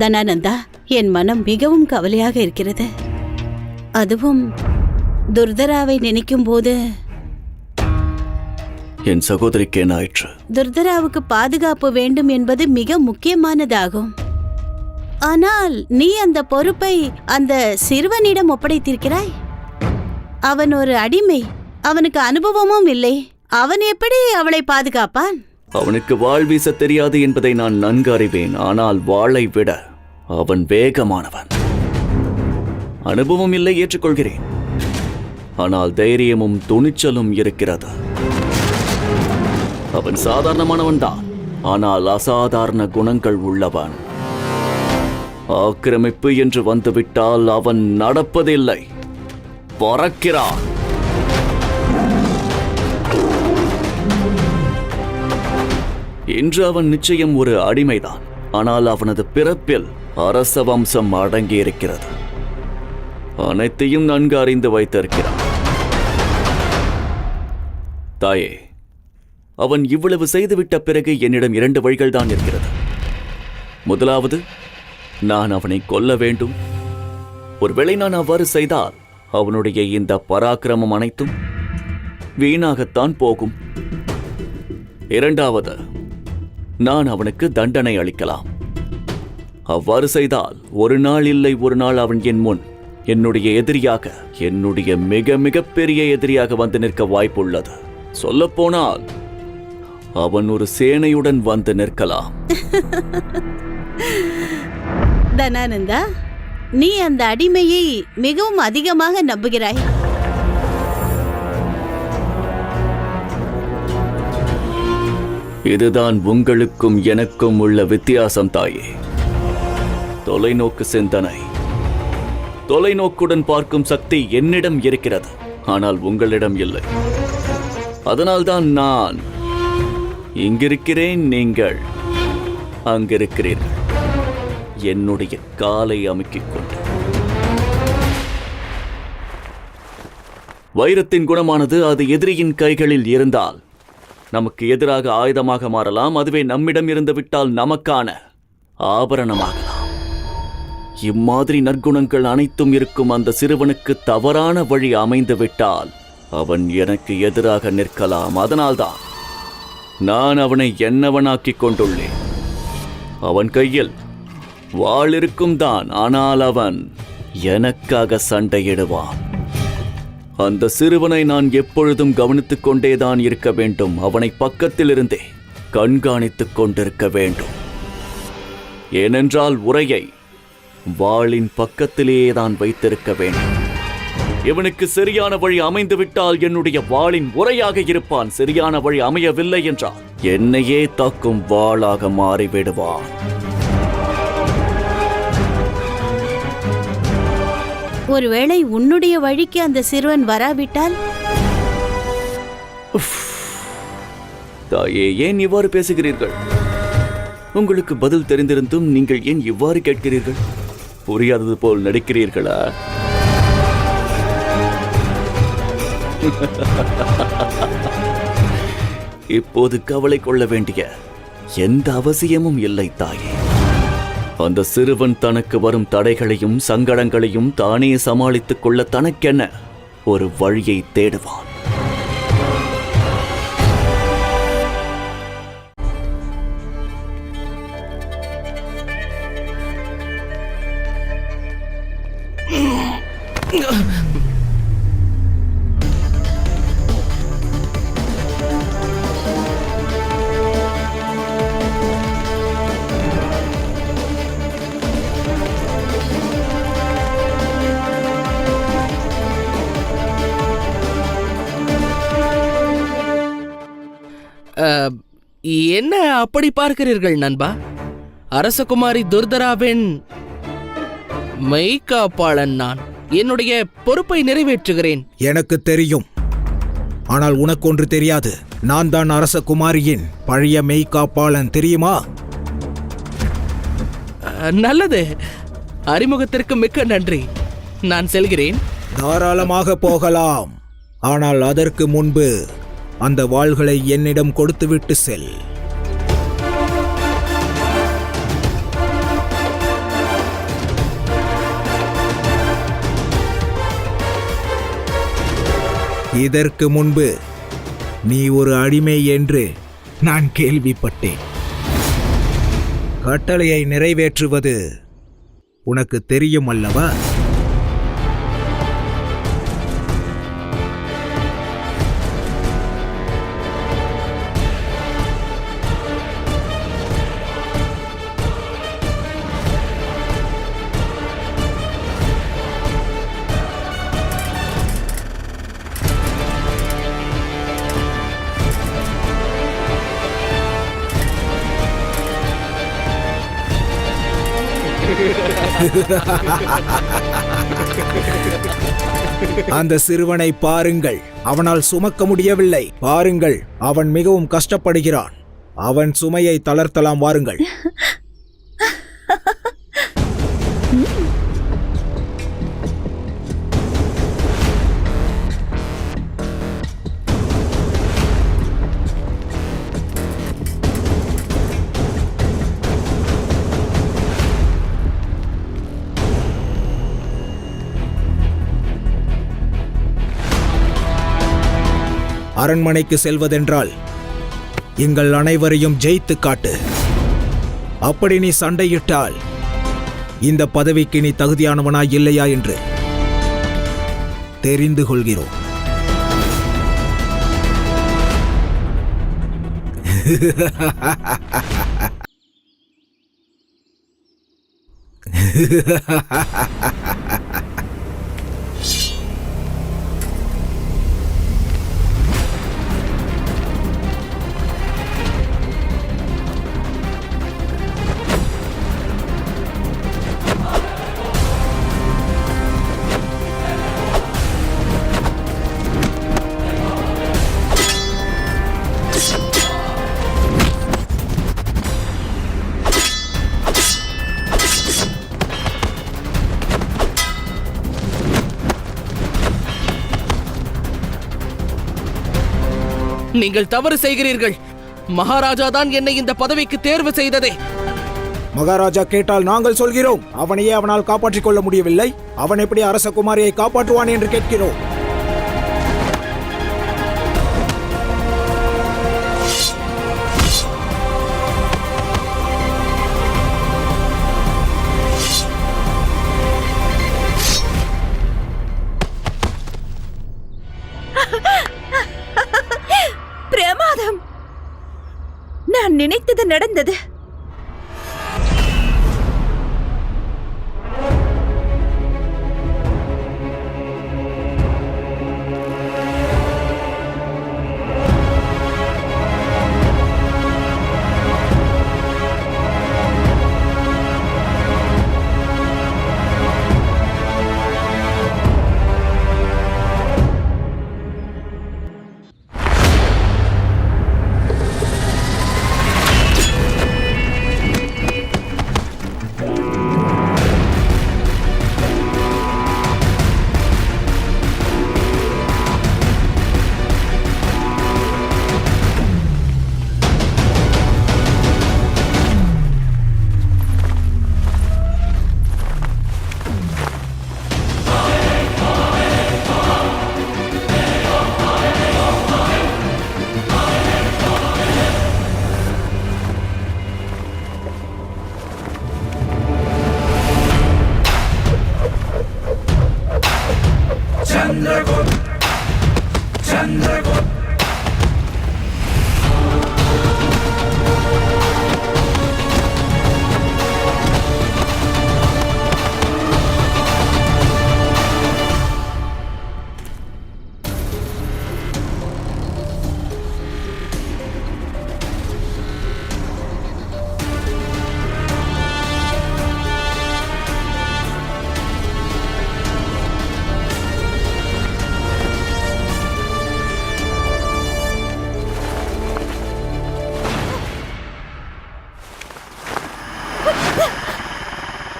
தனானந்தா, என் மனம் மிகவும் கவலையாக இருக்கிறது. அதுவும் துர்தராவை நினைக்கும் போது. என் சகோதரிக்கு என்ன ஆயிற்று? துர்தராவுக்கு பாதுகாப்பு வேண்டும் என்பது மிக முக்கியமானதாகும். ஆனால் நீ அந்த பொறுப்பை அந்த சிறுவனிடம் ஒப்படைத்திருக்கிறாய். அவன் ஒரு அடிமை, அவனுக்கு அனுபவமும் இல்லை. அவன் எப்படி அவளை பாதுகாப்பான்? அவனுக்கு வாள் வீச தெரியாது என்பதை நான் நன்கு அறிவேன். ஆனால் வாளை விட அவன் வேகமானவன். அனுபவம் இல்லை, ஏற்றுக்கொள்கிறேன். ஆனால் தைரியமும் துணிச்சலும் இருக்கிறது. அவன் சாதாரணமானவன் தான், ஆனால் அசாதாரண குணங்கள் உள்ளவன். ஆக்கிரமிப்பு என்று வந்துவிட்டால் அவன் நடப்பதில்லை, பறக்கிறான். இன்று அவன் நிச்சயம் ஒரு அடிமைதான். ஆனால் அவனது பிறப்பில் அரச வம்சம் அடங்கியிருக்கிறது. அனைத்தையும் நன்கு அறிந்து வைத்திருக்கிறான். தாயே, அவன் இவ்வளவு செய்துவிட்ட பிறகு என்னிடம் 2 வழிகள் தான் இருக்கிறது. முதலாவது, நான் அவனை கொல்ல வேண்டும். ஒருவேளை நான் அவ்வாறு செய்தால் அவனுடைய இந்த பராக்கிரமம் அனைத்தும் வீணாகத்தான் போகும். இரண்டாவது, நான் அவனுக்கு தண்டனை அளிக்கலாம். அவ்வாறு செய்தால் ஒரு நாள் இல்லை ஒரு நாள் அவன் என் முன் என்னுடைய எதிரியாக, என்னுடைய மிக மிக பெரிய எதிரியாக வந்து நிற்க வாய்ப்புள்ளது. சொல்லப்போனால் அவன் ஒரு சேனையுடன் வந்து நிற்கலாம். தனானந்தா, நீ அந்த அடிமையை மிகவும் அதிகமாக நம்புகிறாய். இதுதான் உங்களுக்கும் எனக்கும் உள்ள வித்தியாசம் தாயே. தொலைநோக்கு சிந்தனை, தொலைநோக்குடன் பார்க்கும் சக்தி என்னிடம் இருக்கிறது, ஆனால் உங்களிடம் இல்லை. அதனால்தான் நான் இங்கிருக்கிறேன், நீங்கள் அங்கிருக்கிறீர்கள். என்னுடைய காலை அமுக்கிக் கொண்டு. வைரத்தின் குணமானது அது எதிரியின் கைகளில் இருந்தால் நமக்கு எதிராக ஆயுதமாக மாறலாம். அதுவே நம்மிடம் இருந்து விட்டால் நமக்கான ஆபரணமாகலாம். இம்மாதிரி நற்குணங்கள் அனைத்தும் இருக்கும் அந்த சிறுவனுக்கு தவறான வழி அமைந்து விட்டால் அவன் எனக்கு எதிராக நிற்கலாம். அதனால்தான் நான் அவனை என்னவனாக்கிக் கொண்டுள்ளேன். அவன் கையில் வாள் இருக்கும் தான், ஆனால் அவன் எனக்காக சண்டையிடுவான். அந்த சிறுவனை நான் எப்பொழுதும் கவனித்துக் கொண்டேதான் இருக்க வேண்டும். அவனை பக்கத்திலிருந்தே கண்காணித்துக் கொண்டிருக்க வேண்டும். ஏனென்றால் உரையை வாளின் பக்கத்திலேதான் வைத்திருக்க வேண்டும். இவனுக்கு சரியான வழி அமைந்துவிட்டால் என்னுடைய வாளின் உரையாக இருப்பான். சரியான வழி அமையவில்லை என்றால் என்னையே தாக்கும் வாளாக மாறிவிடுவான். ஒருவேளை உன்னுடைய வழிக்கு அந்த சிறுவன் வராவிட்டால்? தாயே, ஏன் இவ்வாறு பேசுகிறீர்கள்? உங்களுக்கு பதில் தெரிந்திருந்தும் நீங்கள் ஏன் இவ்வாறு கேட்கிறீர்கள்? புரியாதது போல் நடிக்கிறீர்களா? இப்போது கவலை கொள்ள வேண்டிய எந்த அவசியமும் இல்லை தாயே. அந்த சிறுவன் தனக்கு வரும் தடைகளையும் சங்கடங்களையும் தானே சமாளித்துக் கொள்ள தனக்கென ஒரு வழியை தேடுவான். என்ன அப்படி பார்க்கிறீர்கள் நண்பா? அரசகுமாரி துர்தராவின் மெய்காப்பாளன் நான். என்னுடைய பொறுப்பை நிறைவேற்றுகிறேன். எனக்கு தெரியும். ஆனால் உனக்கு ஒன்று தெரியாது. நான் தான் அரசகுமாரியின் பழைய மெய்காப்பாளன், தெரியுமா? நல்லது. அறிமுகத்திற்கு மிக்க நன்றி. நான் செல்கிறேன். தாராளமாக போகலாம். ஆனால் அதற்கு முன்பு அந்த வாள்களை என்னிடம் கொடுத்துவிட்டு செல். இதற்கு முன்பு நீ ஒரு அடிமை என்று நான் கேள்விப்பட்டேன். கட்டளையை நிறைவேற்றுவது உனக்கு தெரியும் அல்லவா? அந்த சிறுவனை பாருங்கள், அவனால் சுமக்க முடியவில்லை. பாருங்கள், அவன் மிகவும் கஷ்டப்படுகிறான். அவன் சுமையை தளர்த்தலாம், வாருங்கள். அரண்மனைக்கு செல்வதென்றால் எங்கள் அனைவரையும் ஜெயித்து காட்டு. அப்படி நீ சண்டையிட்டால் இந்த பதவிக்கு நீ தகுதியானவனா இல்லையா என்று தெரிந்து கொள்கிறோம். நீங்கள் தவறு செய்கிறீர்கள். மகாராஜா தான் என்னை இந்த பதவிக்கு தேர்வு செய்ததே. மகாராஜா கேட்டால் நாங்கள் சொல்கிறோம். அவனையே அவனால் காப்பாற்றிக் கொள்ள முடியவில்லை, அவன் எப்படி அரச குமாரியை காப்பாற்றுவான் என்று கேட்கிறோம். பிரமாதம்! நான் நினைத்தது நடந்தது.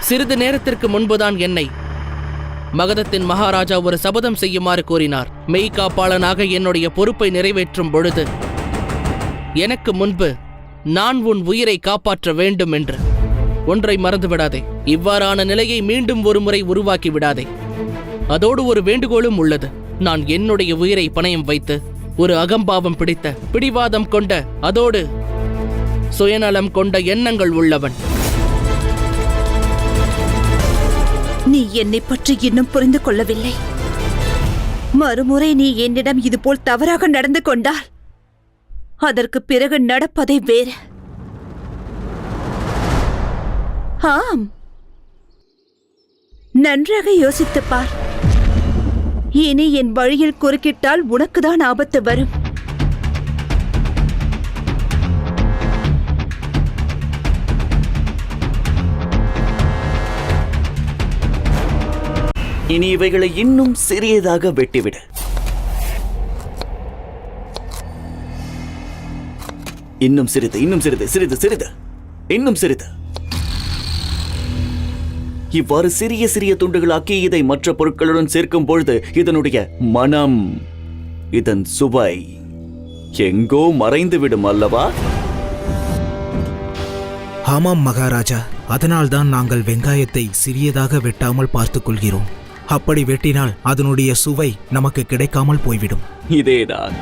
சிறிது நேரத்திற்கு முன்புதான் என்னை மகதத்தின் மகாராஜா ஒரு சபதம் செய்யுமாறு கூறினார். மெய்காப்பாளனாக என்னுடைய பொறுப்பை நிறைவேற்றும் பொழுது எனக்கு முன்பு நான் உன் உயிரை காப்பாற்ற வேண்டும் என்று. ஒன்றை மறந்துவிடாதே, இவ்வாறான நிலையை மீண்டும் ஒரு முறை உருவாக்கி விடாதே. அதோடு ஒரு வேண்டுகோளும் உள்ளது. நான் என்னுடைய உயிரை பணயம் வைத்து ஒரு அகம்பாவம் பிடித்த பிடிவாதம் கொண்ட அதோடு சுயநலம் கொண்ட எண்ணங்கள் உள்ளவன். நீ என்னை பற்றி இன்னும் புரிந்து கொள்ளவில்லை. மறுமுறை நீ என்னிடம் இதுபோல் தவறாக நடந்து கொண்டால் அதற்கு பிறகு நடப்பதை வேறு. ஆம், நன்றாக யோசித்துப் பார். இனி என் வழியில் குறுக்கிட்டால் உனக்குதான் ஆபத்து வரும். இனி இவைகளை இன்னும் சிறியதாக வெட்டிவிடு. இன்னும் சிறிது, இன்னும் சிறிது, சிறிது சிறிது, இன்னும் சிறிது. இவ்வாறு சிறிய சிறிய துண்டுகளாக்கி இதை மற்ற பொருட்களுடன் சேர்க்கும் பொழுது இதனுடைய மனம், இதன் சுவை எங்கோ மறைந்துவிடும் அல்லவா? ஆமாம் மகாராஜா, அதனால்தான் நாங்கள் வெங்காயத்தை சிறியதாக வெட்டாமல் பார்த்துக் கொள்கிறோம். அப்படி வெட்டினால் அதனுடைய சுவை நமக்கு கிடைக்காமல் போய்விடும். இதேதான்.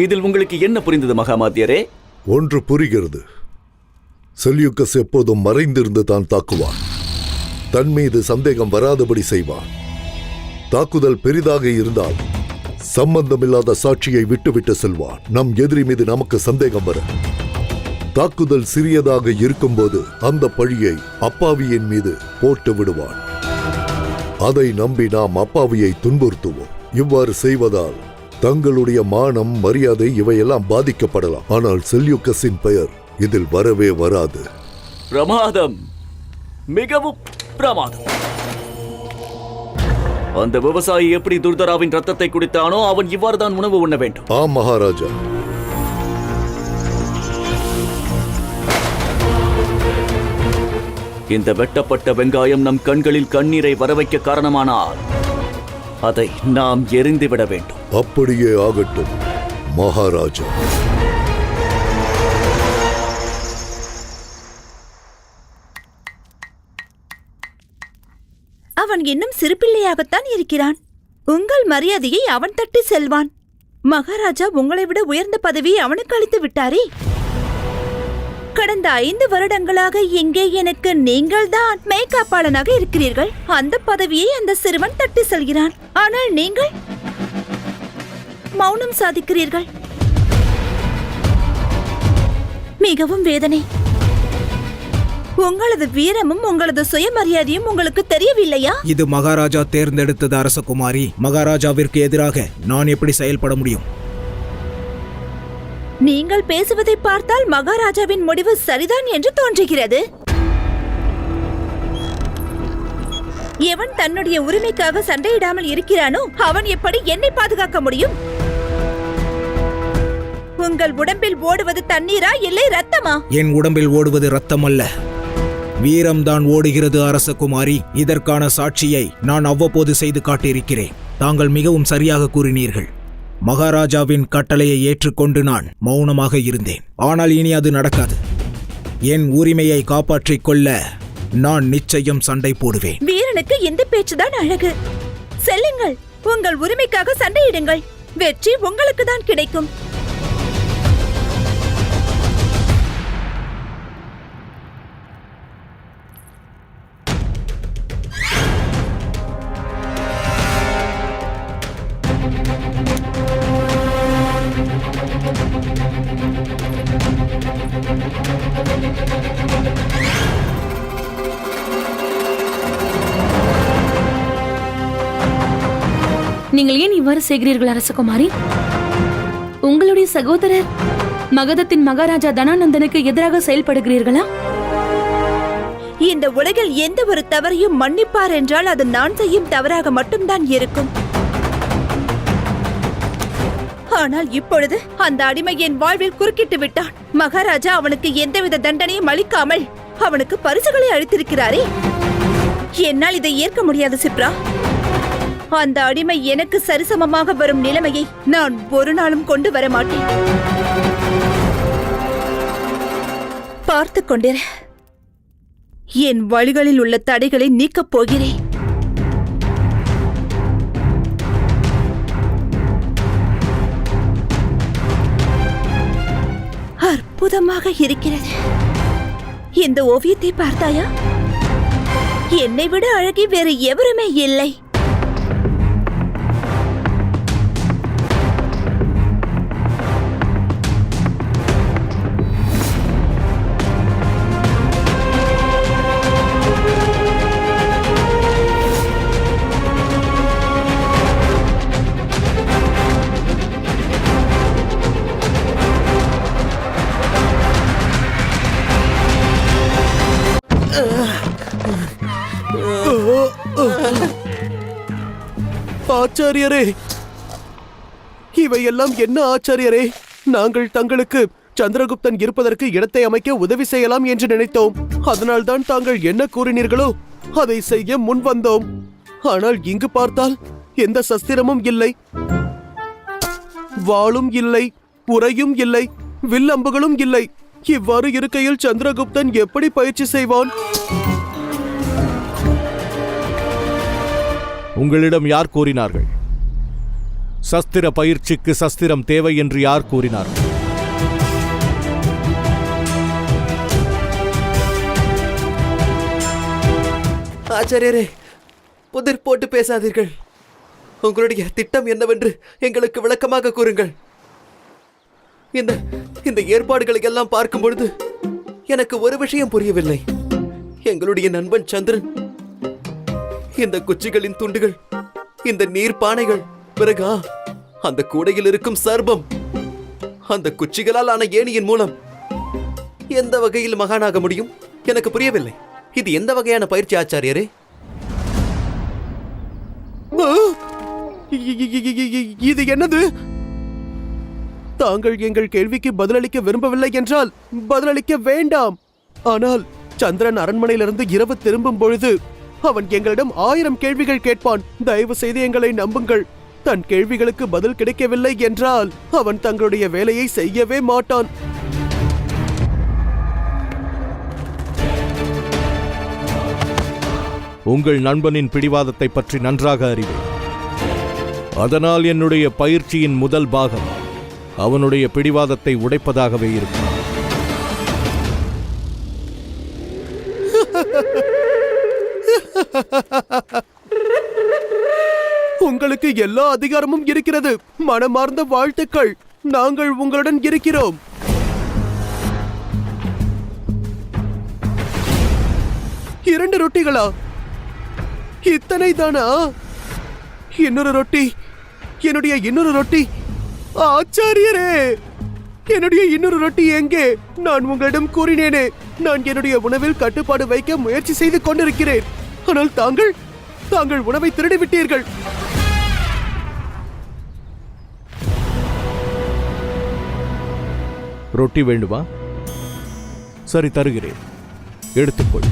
இதில் உங்களுக்கு என்ன புரிந்தது மகாமாத்தியரே? ஒன்று புரிகிறது. செல்யூக்கஸ் எப்போதும் மறைந்திருந்து தான் தாக்குவான். தன் மீது சந்தேகம் வராதபடி செய்வான். தாக்குதல் பெரிதாக இருந்தால் சம்பந்தமில்லாத சாட்சியை விட்டுவிட்டு செல்வான். நம் எதிரி மீது நமக்கு சந்தேகம் வர. தாக்குதல் சிறியதாக இருக்கும்போது அந்த பழியை அப்பாவியின் மீது போட்டு விடுவான். அதை நம்பி நாம் அப்பாவியை துன்புறுத்துவோம். இவ்வாறு செய்வதால் தங்களுடைய மானம், மரியாதை இவையெல்லாம் பாதிக்கப்படலாம். ஆனால் செல்யூக்கஸின் பெயர் இதில் வரவே வராது. பிரமாதம், மிகவும் பிரமாதம். அந்த விவசாயி எப்படி துர்தராவின் ரத்தத்தை குடித்தானோ அவன் இவ்வாறு தான் உணவு உண்ண வேண்டும். ஆம் மகாராஜா. இந்த வெட்டப்பட்ட வெங்காயம் நம் கண்களில் கண்ணீரை வரவைக்க காரணமானால் அதை நாம் எரிந்துவிட வேண்டும். அப்படியே ஆகட்டும் மகாராஜா. அவன் இன்னும் சிறுபிள்ளையாகத்தான் இருக்கிறான். உங்கள் மரியாதையை அவன் தட்டி செல்வான். மகாராஜா உங்களை விட உயர்ந்த பதவியை அவனுக்கு அளித்து விட்டாரே. கடந்த 5 வருடங்களாக இங்கே எனக்கு நீங்கள்தான் மெய்காப்பாளனாக இருக்கிறீர்கள். அந்த பதவியை அந்த சிறுவன் தட்டி செல்கிறான். ஆனால் நீங்கள் மௌனம் சாதிக்கிறீர்கள். மிகவும் வேதனை. உங்களது வீரமும் உங்களது சுயமரியாதையும் உங்களுக்கு தெரியவில்லையா? இது மகாராஜா தேர்ந்தெடுத்தது அரசகுமாரி. மகாராஜாவிற்கு எதிராக நான் எப்படி செயல்பட முடியும்? நீங்கள் பேசுவதை பார்த்தால் மகாராஜாவின் முடிவு சரிதான் என்று தோன்றுகிறது. எவன் தன்னுடைய உரிமைக்காக சண்டையிடாமல் இருக்கிறானோ அவன் எப்படி என்னை பாதுகாக்க முடியும்? உங்கள் உடம்பில் ஓடுவது தண்ணீரா இல்லை ரத்தமா? என் உடம்பில் ஓடுவது ரத்தம் அல்ல, வீரம்தான் ஓடுகிறது அரசகுமாரி. இதற்கான சாட்சியை நான் அவ்வப்போது செய்து காட்டியிருக்கிறேன். தாங்கள் மிகவும் சரியாக கூறினீர்கள். மகாராஜாவின் கட்டளையை ஏற்றுக்கொண்டு நான் மௌனமாக இருந்தேன். ஆனால் இனி அது நடக்காது. என் உரிமையை காப்பாற்றிக் கொள்ள நான் நிச்சயம் சண்டை போடுவேன். வீரனுக்கு இந்த பேச்சுதான் அழகு. செல்லுங்கள், உங்கள் உரிமைக்காக சண்டையிடுங்கள். வெற்றி உங்களுக்கு தான் கிடைக்கும். நீங்கள் ஏன் இவ்வாறு செய்கிறீர்கள் அரசகுமாரி? உங்களுடைய சகோதரர் மகதத்தின் மகாராஜா தனானந்தனுக்கு எதிராக செயல்படுகிறீர்களா? இந்த உலகில் எந்த ஒரு தவறையும் மன்னிப்பார் என்றால் அது நான் செய்யும் தவறாக மட்டும்தான் இருக்கும். ஆனால் இப்பொழுது அந்த அடிமை என் வாழ்வில் குறுக்கிட்டு விட்டான். மகாராஜா அவனுக்கு எந்தவித தண்டனையும் அளிக்காமல் அவனுக்கு பரிசுகளை அளித்திருக்கிறாரே. என்னால் இதை ஏற்க முடியாது சிப்ரா. அந்த அடிமை எனக்கு சரிசமமாக வரும் நிலைமையை நான் ஒரு நாளும் கொண்டு வர மாட்டேன். பார்த்து கொண்டிரு. என் வழிகளில் உள்ள தடைகளை நீக்கப் போகிறேன். அற்புதமாக இருக்கிறது. இந்த ஓவியத்தை பார்த்தாயா? என்னை விட அழகி வேறு எவருமே இல்லை. ஆச்சாரியரே, இவையெல்லாம் என்ன ஆச்சாரியரே? நாங்கள் தங்களுக்கு சந்திரகுப்தன் இருப்பதற்கு இடத்தை அமைக்க உதவி செய்யலாம் என்று நினைத்தோம். அதனால்தான் தாங்கள் என்ன கூறினீர்களோ அதை செய்ய முன் வந்தோம். ஆனால் இங்கு பார்த்தால் எந்த சஸ்திரமும் இல்லை, வாளும் இல்லை, உரையும் இல்லை, வில்லம்புகளும் இல்லை. இவ்வாறு இருக்கையில் சந்திரகுப்தன் எப்படி பயிற்சி செய்வான்? உங்களிடம் யார் கூறினார்கள்? சஸ்திர பயிற்சிக்கு சஸ்திரம் தேவை என்று யார் கூறினார்கள்? ஆச்சாரியரே, புதிர் போட்டு பேசாதீர்கள். உங்களுடைய திட்டம் என்னவென்று எங்களுக்கு விளக்கமாக கூறுங்கள். இந்த ஏற்பாடுகளை எல்லாம் பார்க்கும் பொழுது எனக்கு ஒரு விஷயம் புரியவில்லை. எங்களுடைய நண்பன் சந்திரன் இந்த குச்சிகளின் துண்டுகள், இந்த நீர் பானைகள், பிறகு அந்த கூடையில் இருக்கும் சர்பம், அந்த குச்சிகளால் ஆன ஏணியின் மூலம் எந்த வகையில் மகானாக முடியும்? எனக்கு புரியவில்லை. இது எந்த வகையான பயிற்சி ஆச்சாரியரே? இது என்னது? தாங்கள் எங்கள் கேள்விக்கு பதிலளிக்க விரும்பவில்லை என்றால் பதிலளிக்க வேண்டாம். ஆனால் சந்திரன் அரண்மனையிலிருந்து இரவு திரும்பும் பொழுது அவன் எங்களிடம் 1000 கேள்விகள் கேட்பான். தயவு செய்து எங்களை நம்புங்கள். தன் கேள்விகளுக்கு பதில் கிடைக்கவில்லை என்றால் அவன் தங்களுடைய வேலையை செய்யவே மாட்டான். உங்கள் நண்பனின் பிடிவாதத்தை பற்றி நன்றாக அறிவேன். அதனால் என்னுடைய பயிற்சியின் முதல் பாகம் அவனுடைய பிடிவாதத்தை உடைப்பதாகவே இருக்கும். உங்களுக்கு எல்லா அதிகாரமும் இருக்கிறது. மனமார்ந்த வாழ்த்துக்கள். நாங்கள் உங்களுடன் இருக்கிறோம். இரண்டு ரொட்டிகளா? இத்தனை தானா? இன்னொரு ரொட்டி, என்னுடைய இன்னொரு ரொட்டி. ஆச்சாரியரே, என்னுடைய இன்னொரு ரொட்டி எங்கே? நான் உங்களிடம் கூறினேனே, நான் என்னுடைய உணவில் கட்டுப்பாடு வைக்க முயற்சி செய்து கொண்டிருக்கிறேன். ஆனால் தாங்கள் உணவை திருடிவிட்டீர்கள். ரொட்டி வேண்டுமா? சரி, தருகிறேன், எடுத்துக்கொள்.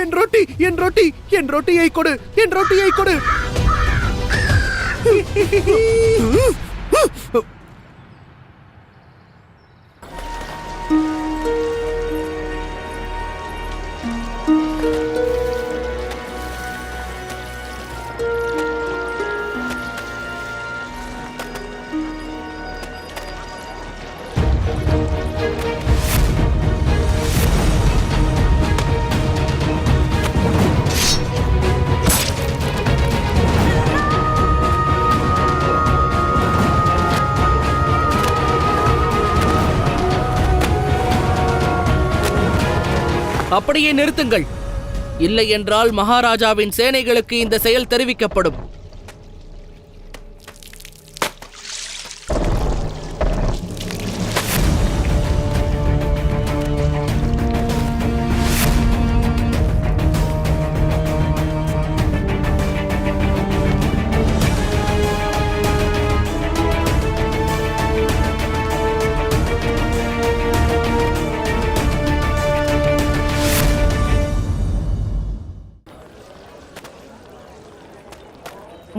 என் ரொட்டி, என் ரொட்டி, என் ரொட்டியை கொடு, என் ரொட்டியை கொடு. அப்படியே நிறுத்துங்கள். இல்லை என்றால் மகாராஜாவின் சேனைகளுக்கு இந்த செயல் தெரிவிக்கப்படும்.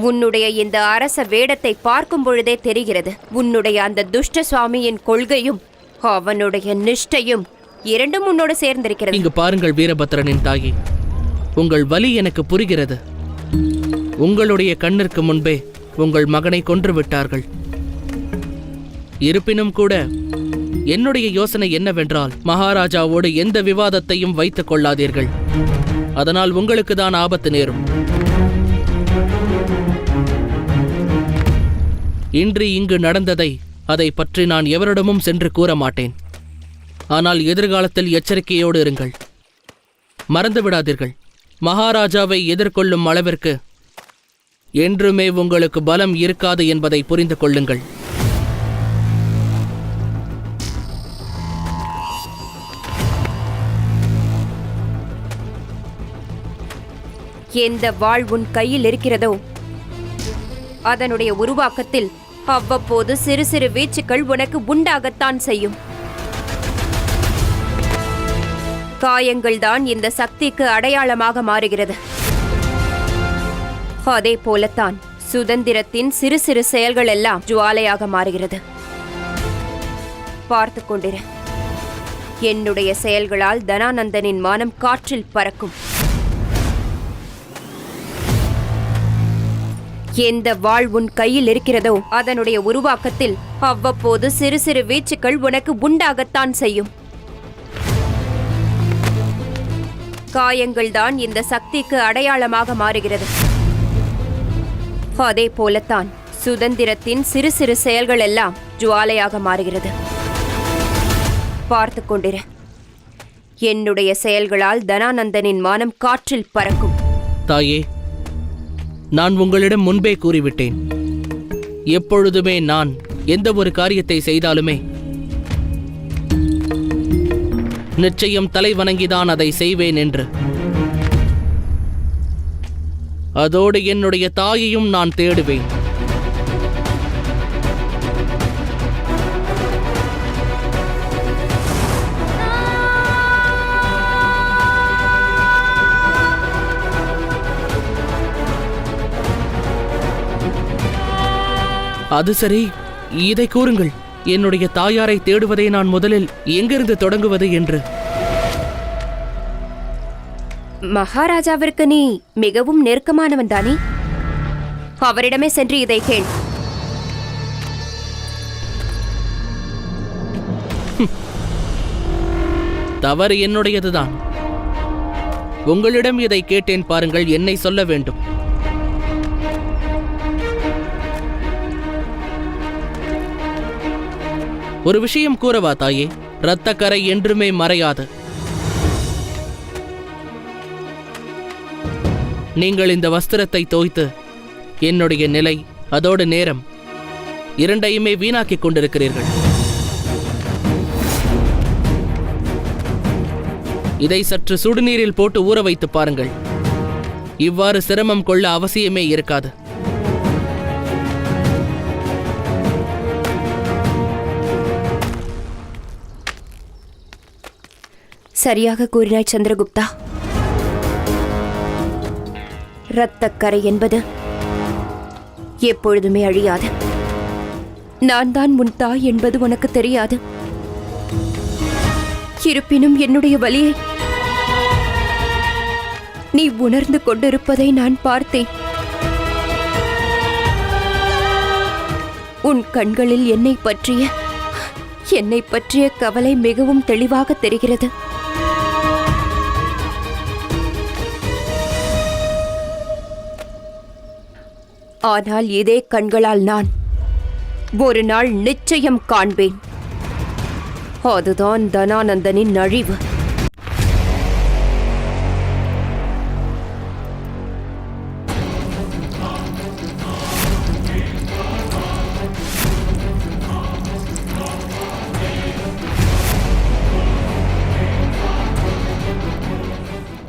உன்னுடைய இந்த அரச வேடத்தை பார்க்கும் பொழுதே தெரிகிறது. உன்னுடைய அந்த துஷ்ட சுவாமியின் கொள்கையும் அவனுடைய நிஷ்டையும் இரண்டும் உன்னோடு சேர்ந்திருக்கிறது. இங்கு பாருங்கள் வீரபத்ரனின் தாயி, உங்கள் வலி எனக்கு புரிகிறது. உங்களுடைய கண்ணிற்கு முன்பே உங்கள் மகனை கொன்று விட்டார்கள். இருப்பினும் கூட என்னுடைய யோசனை என்னவென்றால், மகாராஜாவோடு எந்த விவாதத்தையும் வைத்துக் கொள்ளாதீர்கள். அதனால் உங்களுக்கு தான் ஆபத்து நேரும். இன்று இங்கு நடந்ததை அதை பற்றி நான் எவரிடமும் சென்று கூற மாட்டேன். ஆனால் எதிர்காலத்தில் எச்சரிக்கையோடு இருங்கள். மறந்துவிடாதீர்கள், மகாராஜாவை எதிர்கொள்ளும் அளவிற்கு என்றுமே உங்களுக்கு பலம் இருக்காது என்பதை புரிந்து கொள்ளுங்கள். எந்த வாள் உன் கையில் இருக்கிறதோ அதனுடைய உருவாக்கத்தில் அவ்வப்போது சிறு சிறு வீச்சுக்கள் உனக்கு உண்டாகத்தான் செய்யும். காயங்கள்தான் இந்த சக்திக்கு அடையாளமாக மாறுகிறது. அதே போலத்தான் சுதந்திரத்தின் சிறு சிறு செயல்கள் எல்லாம் ஜுவாலையாக மாறுகிறது. பார்த்து கொண்டிரு. என்னுடைய செயல்களால் தனானந்தனின் மானம் காற்றில் பறக்கும். எந்த வாள் உன் கையில் இருக்கிறதோ அதனுடைய உருவாக்கத்தில் அவ்வப்போது சிறு சிறு வீச்சுக்கள் உனக்கு உண்டாகத்தான் செய்யும். காயங்கள்தான் இந்த சக்திக்கு அடையாளமாக மாறுகிறது. அதே போலத்தான் சுதந்திரத்தின் சிறு சிறு செயல்கள் எல்லாம் ஜுவாலையாக மாறுகிறது. பார்த்து கொண்டிரு. என்னுடைய செயல்களால் தனானந்தனின் மானம் காற்றில் பறக்கும். தாயே, நான் உங்களிடம் முன்பே கூறிவிட்டேன், எப்பொழுதுமே நான் எந்த ஒரு காரியத்தை செய்தாலுமே நிச்சயம் தலை வணங்கிதான் அதை செய்வேன் என்று. அதோடு என்னுடைய தாயையும் நான் தேடுவேன். அது சரி, இதை கூறுங்கள், என்னுடைய தாயாரை தேடுவதை நான் முதலில் எங்கிருந்து தொடங்குவது என்று. மகாராஜாவிற்கு நீ மிகவும் நெருக்கமானவன் தானே? அவரிடமே சென்று இதை கேள். தவறு என்னுடையதுதான். உங்களிடம் இதை கேட்டேன் பாருங்கள், என்னை சொல்ல வேண்டும். ஒரு விஷயம் கூறவா தாயே? இரத்தக்கரை என்றுமே மறையாது. நீங்கள் இந்த வஸ்திரத்தை தோய்த்து என்னுடைய நிலை, அதோடு நேரம் இரண்டையுமே வீணாக்கிக் கொண்டிருக்கிறீர்கள். இதை சற்று சுடுநீரில் போட்டு ஊற வைத்து பாருங்கள். இவ்வாறு சிரமம் கொள்ள அவசியமே இருக்காது. சரியாக கூறினாய் சந்திரகுப்தா. இரத்தக்கரை என்பது எப்பொழுதுமே அழியாது. நான் தான் உன் தாய் என்பது உனக்கு தெரியாது. இருப்பினும் என்னுடைய வலியை நீ உணர்ந்து கொண்டிருப்பதை நான் பார்த்தேன். உன் கண்களில் என்னை பற்றிய கவலை மிகவும் தெளிவாக தெரிகிறது. ஆனால் இதே கண்களால் நான் ஒரு நாள் நிச்சயம் காண்பேன். அதுதான் தனானந்தனின் அழிவு.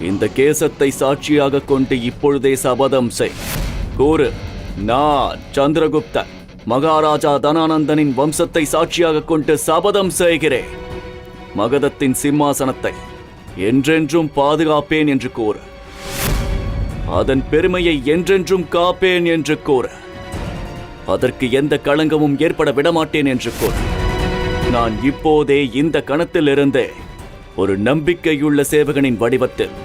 இந்த கேசத்தை சாட்சியாக கொண்டு இப்பொழுதே சபதம் செய். கூறு, நான் சந்திரகுப்தன் மகாராஜா தனானந்தனின் வம்சத்தை சாட்சியாக கொண்டு சபதம் செய்கிறேன். மகதத்தின் சிம்மாசனத்தை என்றென்றும் பாதுகாப்பேன் என்று கூறு. அதன் பெருமையை என்றென்றும் காப்பேன் என்று கூறு. அதற்கு எந்த களங்கமும் ஏற்பட விடமாட்டேன் என்று கூறு. நான் இப்போதே இந்த கணத்திலிருந்தே ஒரு நம்பிக்கையுள்ள சேவகனின் வடிவத்தில்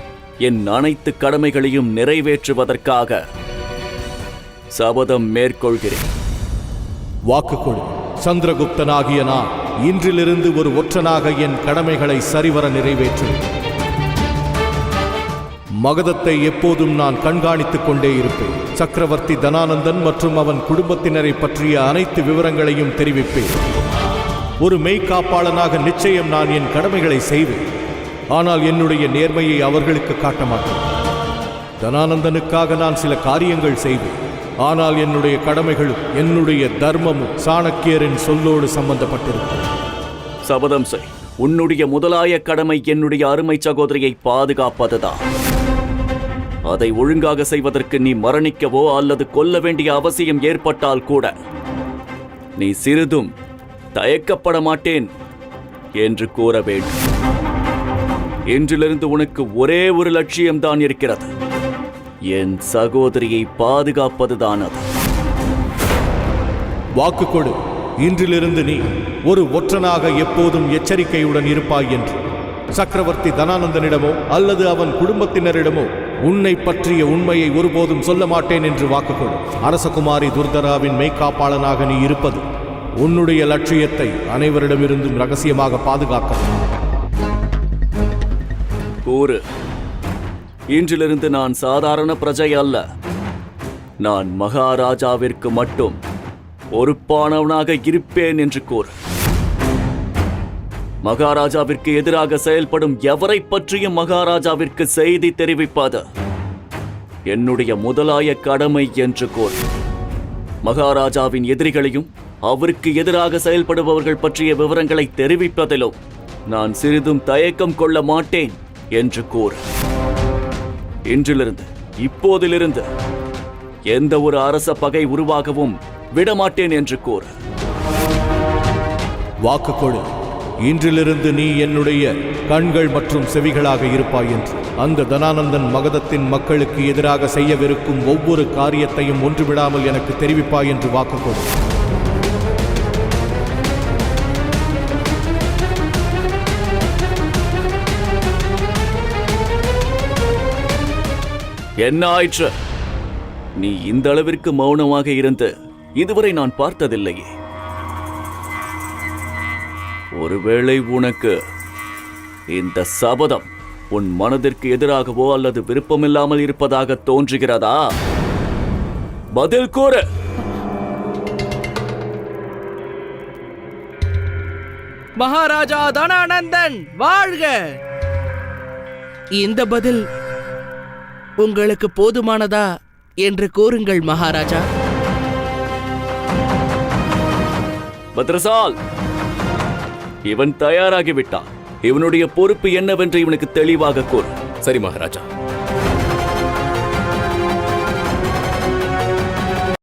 என் அனைத்து கடமைகளையும் நிறைவேற்றுவதற்காக சபதம் மேற்கொள்கிறேன். வாக்கு கொடு. சந்திரகுப்தனாகிய நான் இன்றிலிருந்து ஒரு ஒற்றனாக என் கடமைகளை சரிவர நிறைவேற்றுவேன். மகதத்தை எப்போதும் நான் கண்காணித்துக் கொண்டே இருப்பேன். சக்கரவர்த்தி தனானந்தன் மற்றும் அவன் குடும்பத்தினரை பற்றிய அனைத்து விவரங்களையும் தெரிவிப்பேன். ஒரு மெய்காப்பாளனாக நிச்சயம் நான் என் கடமைகளை செய்வேன். ஆனால் என்னுடைய நேர்மையை அவர்களுக்கு காட்ட மாட்டேன். தனானந்தனுக்காக நான் சில காரியங்கள் செய்வேன். ஆனால் என்னுடைய கடமைகளும் என்னுடைய தர்மமும் சாணக்கியரின் சொல்லோடு சம்பந்தப்பட்டிருக்கும். சபதம் செய். உன்னுடைய முதலாய கடமை என்னுடைய அருமை சகோதரியை பாதுகாப்பதுதான். அதை ஒழுங்காக செய்வதற்கு நீ மரணிக்கவோ அல்லது கொல்ல வேண்டிய அவசியம் ஏற்பட்டால் கூட நீ சிறிதும் தயக்கப்பட மாட்டேன் என்று கூற வேண்டும். இன்றிலிருந்து உனக்கு ஒரே ஒரு லட்சியம்தான் இருக்கிறது. என் சகோதரியை பாதுகாப்பதுதான் அது. வாக்கு கொடு. இன்றிலிருந்து நீ ஒரு ஒற்றனாக எப்போதும் எச்சரிக்கையுடன் இருப்பாய் என்று. சக்கரவர்த்தி தனானந்தனிடமோ அல்லது அவன் குடும்பத்தினரிடமோ உன்னை பற்றிய உண்மையை ஒருபோதும் சொல்ல மாட்டேன் என்று வாக்கு கொடு. அரசகுமாரி துர்தராவின் மெய்காப்பாளனாக நீ இருப்பது உன்னுடைய லட்சியத்தை அனைவரிடமிருந்தும் ரகசியமாக பாதுகாக்க. கூறு. இன்றிலிருந்து நான் சாதாரண பிரஜை அல்ல. நான் மகாராஜாவிற்கு மட்டும் பொறுப்பானவனாக இருப்பேன் என்று கூறு. மகாராஜாவிற்கு எதிராக செயல்படும் எவரை பற்றியும் மகாராஜாவிற்கு செய்தி தெரிவிப்பது என்னுடைய முதலாய கடமை என்று கூறு. மகாராஜாவின் எதிரிகளையும் அவருக்கு எதிராக செயல்படுபவர்கள் பற்றிய விவரங்களை தெரிவிப்பதிலும் நான் சிறிதும் தயக்கம் கொள்ள மாட்டேன் என்று கூறு. இன்றிலிருந்து இப்போதிலிருந்து எந்த ஒரு அரச பகை உருவாகவும் விடமாட்டேன் என்று கூறு. வாக்கு கொடு. இன்றிலிருந்து நீ என்னுடைய கண்கள் மற்றும் செவிகளாக இருப்பாய் என்று. அந்த தனானந்தன் மகதத்தின் மக்களுக்கு எதிராக செய்யவிருக்கும் ஒவ்வொரு காரியத்தையும் ஒன்றுவிடாமல் எனக்கு தெரிவிப்பாய் என்று வாக்கு கொடு. என்ன ஆயிற்று? நீ இந்த அளவிற்கு மௌனமாக இருந்து இதுவரை நான் பார்த்ததில்லையே. ஒருவேளை உனக்கு இந்த சபதம் உன் மனதிற்கு எதிராகவோ அல்லது விருப்பமில்லாமல் இருப்பதாக தோன்றுகிறதா? பதில் கூறு. மகாராஜா தனானந்தன் வாழ்க! இந்த பதில் உங்களுக்கு போதுமானதா என்று கூறுங்கள் மகாராஜா. பத்ரசால், இவன் தயாராகிவிட்டான். இவனுடைய பொறுப்பு என்னவென்று இவனுக்கு தெளிவாக கூறு. சரி மகாராஜா.